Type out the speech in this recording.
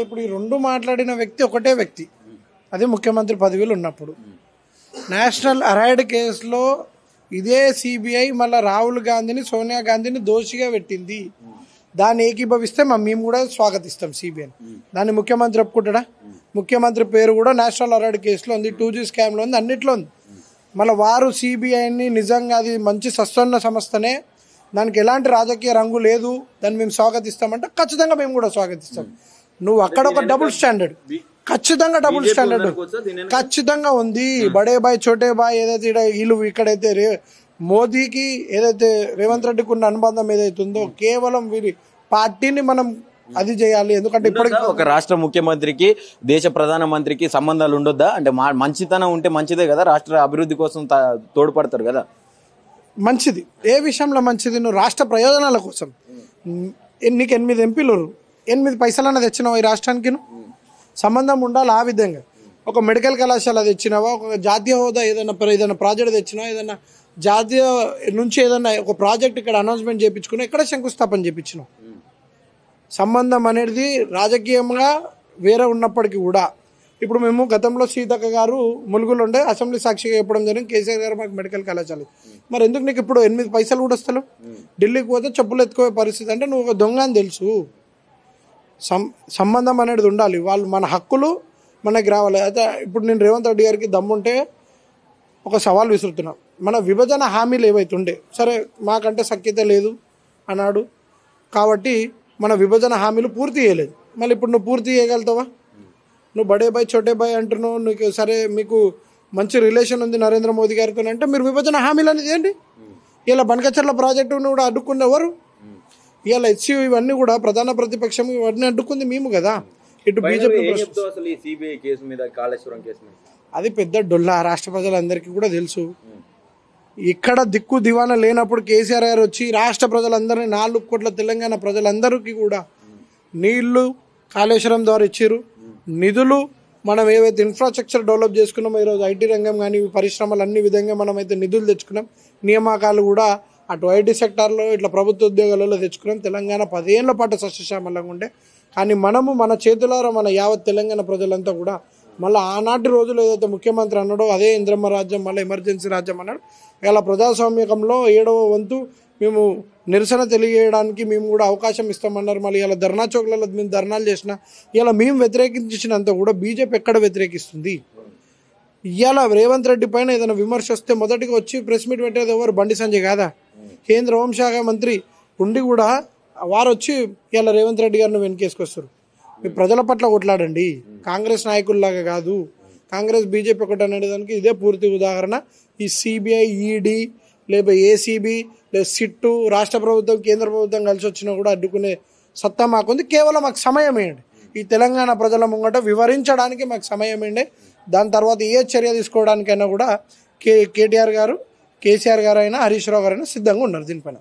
ఇప్పుడు ఈ రెండు మాట్లాడిన వ్యక్తి ఒకటే వ్యక్తి, అది ముఖ్యమంత్రి పదవిలో ఉన్నప్పుడు. నేషనల్ అరైడ్ కేసులో ఇదే సిబిఐ మళ్ళీ రాహుల్ గాంధీని, సోనియా గాంధీని దోషిగా పెట్టింది. దాన్ని ఏకీభవిస్తే మేము కూడా స్వాగతిస్తాం సిబిఐని. దాన్ని ముఖ్యమంత్రి ఒప్పుకుంటాడా? ముఖ్యమంత్రి పేరు కూడా నేషనల్ అరైడ్ కేసులో ఉంది, 2G స్కామ్లో ఉంది, అన్నిట్లో ఉంది. మళ్ళీ వారు సిబిఐని నిజంగా అది మంచి సస్వన్న సంస్థనే, దానికి ఎలాంటి రాజకీయ రంగు లేదు, దాన్ని మేము స్వాగతిస్తామంటే ఖచ్చితంగా మేము కూడా స్వాగతిస్తాం. నువ్వు అక్కడ ఒక డబుల్ స్టాండర్డ్, ఖచ్చితంగా డబుల్ స్టాండర్డ్ ఖచ్చితంగా ఉంది. బడే బాయ్ చోటే బాయ్ ఏదైతే వీళ్ళు ఇక్కడైతే మోదీకి ఏదైతే రేవంత్ రెడ్డికి ఉన్న అనుబంధం ఏదైతే ఉందో కేవలం వీరి పార్టీని మనం అది చేయాలి. ఎందుకంటే ఇప్పటికీ ఒక రాష్ట్ర ముఖ్యమంత్రికి దేశ ప్రధానమంత్రికి సంబంధాలు ఉండొద్దా? అంటే మంచితనం ఉంటే మంచిదే కదా, రాష్ట్ర అభివృద్ధి కోసం తోడ్పడతారు కదా. మంచిది. ఏ విషయంలో మంచిది? నువ్వు రాష్ట్ర ప్రయోజనాల కోసం నీకు 8 ఎంపీలు 8 పైసలన్నా తెచ్చినావు ఈ రాష్ట్రానికి, నువ్వు సంబంధం ఉండాలి. ఆ విధంగా ఒక మెడికల్ కళాశాల తెచ్చినావా, ఒక జాతీయ హోదా ఏదైనా ప్రాజెక్ట్ తెచ్చినావా, ఏదైనా జాతీయ నుంచి ఏదైనా ఒక ప్రాజెక్ట్ ఇక్కడ అనౌన్స్మెంట్ చేయించుకున్నా, ఇక్కడ శంకుస్థాపన చేయించినావు. సంబంధం అనేది రాజకీయంగా వేరే ఉన్నప్పటికీ కూడా ఇప్పుడు మేము గతంలో సీతక్క గారు ములుగులో ఉండే అసెంబ్లీ సాక్షిగా చెప్పడం జరిగింది, కేసీఆర్ గారు మాకు మెడికల్ కళాశాల. మరి ఎందుకు నీకు ఇప్పుడు 8 పైసలు కూడా వస్తావు? ఢిల్లీకి పోతే చెప్పులు ఎత్తుకోవే పరిస్థితి. అంటే నువ్వు ఒక దొంగ అని తెలుసు. సంబంధం అనేది ఉండాలి. వాళ్ళు మన హక్కులు మనకి రావాలి. అయితే ఇప్పుడు నేను రేవంత్ రెడ్డి గారికి దమ్ముంటే ఒక సవాల్ విసురుతున్నా. మన విభజన హామీలు ఏవైతే ఉండే, సరే మాకంటే సఖ్యత లేదు అన్నాడు కాబట్టి మన విభజన హామీలు పూర్తి చేయలేదు. మళ్ళీ ఇప్పుడు నువ్వు పూర్తి చేయగలుగుతావా? నువ్వు బడే బాయ్ చోటే బాయ్ అంటున్నావు. నీకు సరే మీకు మంచి రిలేషన్ ఉంది నరేంద్ర మోదీ గారితో అంటే మీరు విభజన హామీలు అనేది ఏంటి? ఇలా బనకచర్ల ప్రాజెక్టును కూడా అడ్డుకున్న ఎవరు? ఇలా HCU ఇవన్నీ కూడా ప్రధాన ప్రతిపక్షం ఇవన్నీ అడ్డుకుంది మేము కదా. ఇటు బీజేపీ అది పెద్ద డొల్లా, రాష్ట్ర ప్రజలందరికీ కూడా తెలుసు. ఇక్కడ దిక్కు దివానా లేనప్పుడు కేసీఆర్ గారు వచ్చి రాష్ట్ర ప్రజలందరినీ 4 కోట్ల తెలంగాణ ప్రజలందరికీ కూడా నీళ్లు కాళేశ్వరం ద్వారా ఇచ్చారు, నిధులు మనం ఏవైతే ఇన్ఫ్రాస్ట్రక్చర్ డెవలప్ చేసుకున్నామో ఈరోజు ఐటీ రంగం కానీ పరిశ్రమలు అన్ని విధంగా మనం అయితే నిధులు తెచ్చుకున్నాం. నియామకాలు కూడా అటు ఐటీ సెక్టార్లో ఇట్లా ప్రభుత్వ ఉద్యోగాలలో తెచ్చుకున్నాం. తెలంగాణ 10 ఏళ్ల పాటు సస్యశ్యామలంగా ఉండే, కానీ మనము మన చేతులారా మన యావత్ తెలంగాణ ప్రజలంతా కూడా మళ్ళీ ఆనాటి రోజులు ఏదైతే ముఖ్యమంత్రి అన్నాడో అదే ఇంద్రమ్మ రాజ్యం మళ్ళీ ఎమర్జెన్సీ రాజ్యం అన్నాడు. ఇలా ప్రజాస్వామ్యకంలో 7వ వంతు మేము నిరసన తెలియజేయడానికి మేము కూడా అవకాశం ఇస్తామన్నారు. మళ్ళీ ఇలా ధర్నా చౌక్లలో మేము ధర్నాలు చేసినా ఇలా మేము వ్యతిరేకించినంత కూడా బీజేపీ ఎక్కడ వ్యతిరేకిస్తుంది? ఇవాళ రేవంత్ రెడ్డి పైన ఏదైనా విమర్శ వస్తే మొదటిగా వచ్చి ప్రెస్ మీట్ పెట్టేది ఎవరు? బండి సంజయ్ కాదా? కేంద్ర హోంశాఖ మంత్రి ఉండి కూడా వారు వచ్చి ఇలా రేవంత్ రెడ్డి గారిని వెనకేసుకొస్తారు. మీ ప్రజల పట్ల కొట్లాడండి, కాంగ్రెస్ నాయకుల్లాగా కాదు. కాంగ్రెస్ బీజేపీ ఒకటి అనేదానికి ఇదే పూర్తి ఉదాహరణ. ఈ సిబిఐ, ఈడీ లేదా ఏసీబీ లేదా సిట్టు రాష్ట్ర ప్రభుత్వం కేంద్ర ప్రభుత్వం కలిసి వచ్చినా కూడా అడ్డుకునే సత్తా మాకుంది. కేవలం మాకు సమయం ఏంటి ఈ తెలంగాణ ప్రజల ముంగట వివరించడానికి మాకు సమయం ఏంటి. దాని తర్వాత ఏ చర్య తీసుకోవడానికైనా కూడా కేటీఆర్ గారు, కేసీఆర్ గారు అయినా, హరీష్ రావు గారైనా సిద్ధంగా ఉన్నారు దీనిపైన.